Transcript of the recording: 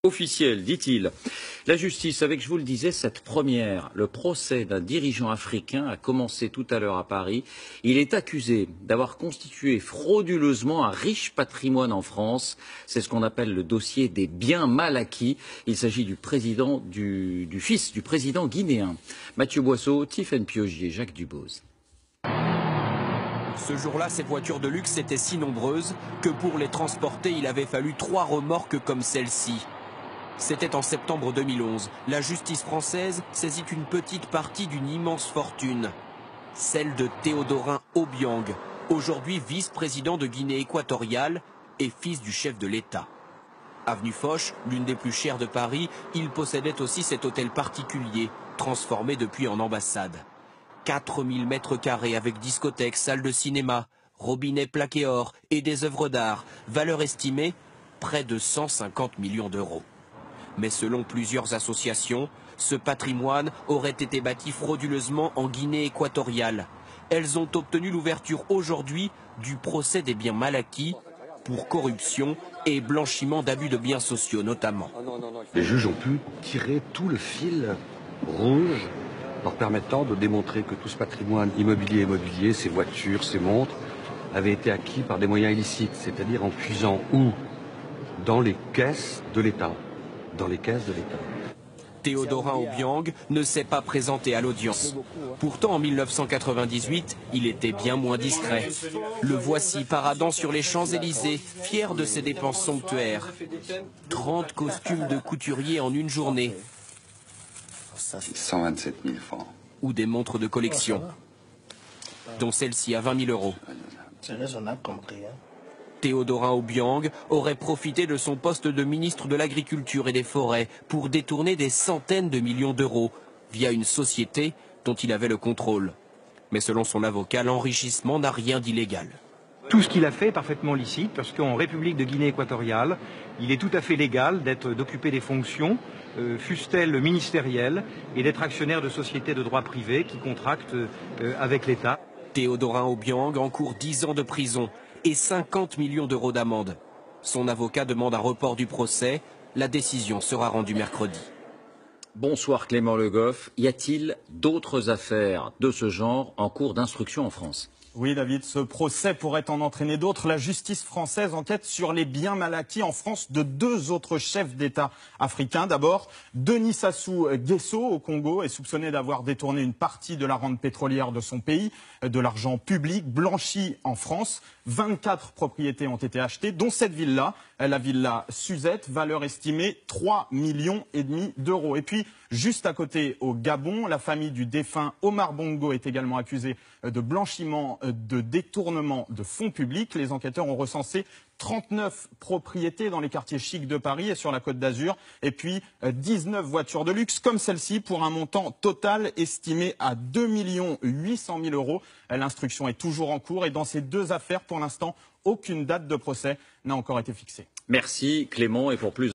Officiel, dit-il. La justice, avec, je vous le disais, cette première, le procès d'un dirigeant africain a commencé tout à l'heure à Paris. Il est accusé d'avoir constitué frauduleusement un riche patrimoine en France. C'est ce qu'on appelle le dossier des biens mal acquis. Il s'agit du fils du président guinéen. Mathieu Boisseau, Tiffaine Piogier, Jacques Dubose. Ce jour-là, ces voitures de luxe étaient si nombreuses que pour les transporter, il avait fallu 3 remorques comme celle-ci. C'était en septembre 2011. La justice française saisit une petite partie d'une immense fortune, celle de Théodorin Obiang, aujourd'hui vice-président de Guinée équatoriale et fils du chef de l'État. Avenue Foch, l'une des plus chères de Paris, il possédait aussi cet hôtel particulier, transformé depuis en ambassade. 4000 mètres carrés avec discothèque, salle de cinéma, robinet plaqué or et des œuvres d'art, valeur estimée près de 150 millions d'euros. Mais selon plusieurs associations, ce patrimoine aurait été bâti frauduleusement en Guinée équatoriale. Elles ont obtenu l'ouverture aujourd'hui du procès des biens mal acquis pour corruption et blanchiment d'abus de biens sociaux notamment. Les juges ont pu tirer tout le fil rouge leur permettant de démontrer que tout ce patrimoine immobilier, ces voitures, ces montres, avaient été acquis par des moyens illicites, c'est-à-dire en puisant où? Dans les caisses de l'État. Théodorin Obiang ne s'est pas présenté à l'audience. Pourtant, en 1998, il était bien moins discret. Le voici paradant sur les Champs-Élysées, fier de ses dépenses somptuaires. 30 costumes de couturier en une journée. 127 000 francs. Ou des montres de collection, dont celle-ci à 20 000 euros. C'est raisonnable comme prix. Théodorin Obiang aurait profité de son poste de ministre de l'Agriculture et des Forêts pour détourner des centaines de millions d'euros via une société dont il avait le contrôle. Mais selon son avocat, l'enrichissement n'a rien d'illégal. Tout ce qu'il a fait est parfaitement licite parce qu'en République de Guinée équatoriale, il est tout à fait légal d'occuper des fonctions, fussent-elles ministérielles, et d'être actionnaire de sociétés de droit privé qui contractent avec l'État. Théodorin Obiang encourt 10 ans de prison et 50 millions d'euros d'amende. Son avocat demande un report du procès. La décision sera rendue mercredi. Bonsoir Clément Le Goff. Y a-t-il d'autres affaires de ce genre en cours d'instruction en France ? Oui, David, ce procès pourrait en entraîner d'autres. La justice française enquête sur les biens mal acquis en France de 2 autres chefs d'État africains. D'abord, Denis Sassou Nguesso au Congo est soupçonné d'avoir détourné une partie de la rente pétrolière de son pays, de l'argent public blanchi en France. 24 propriétés ont été achetées, dont cette villa, la villa Suzette, valeur estimée 3,5 millions d'euros. Et puis, juste à côté, au Gabon, la famille du défunt Omar Bongo est également accusée de blanchiment, de détournement de fonds publics. Les enquêteurs ont recensé 39 propriétés dans les quartiers chics de Paris et sur la Côte d'Azur. Et puis 19 voitures de luxe comme celle-ci pour un montant total estimé à 2 800 000 euros. L'instruction est toujours en cours et dans ces 2 affaires, pour l'instant, aucune date de procès n'a encore été fixée. Merci Clément et pour plus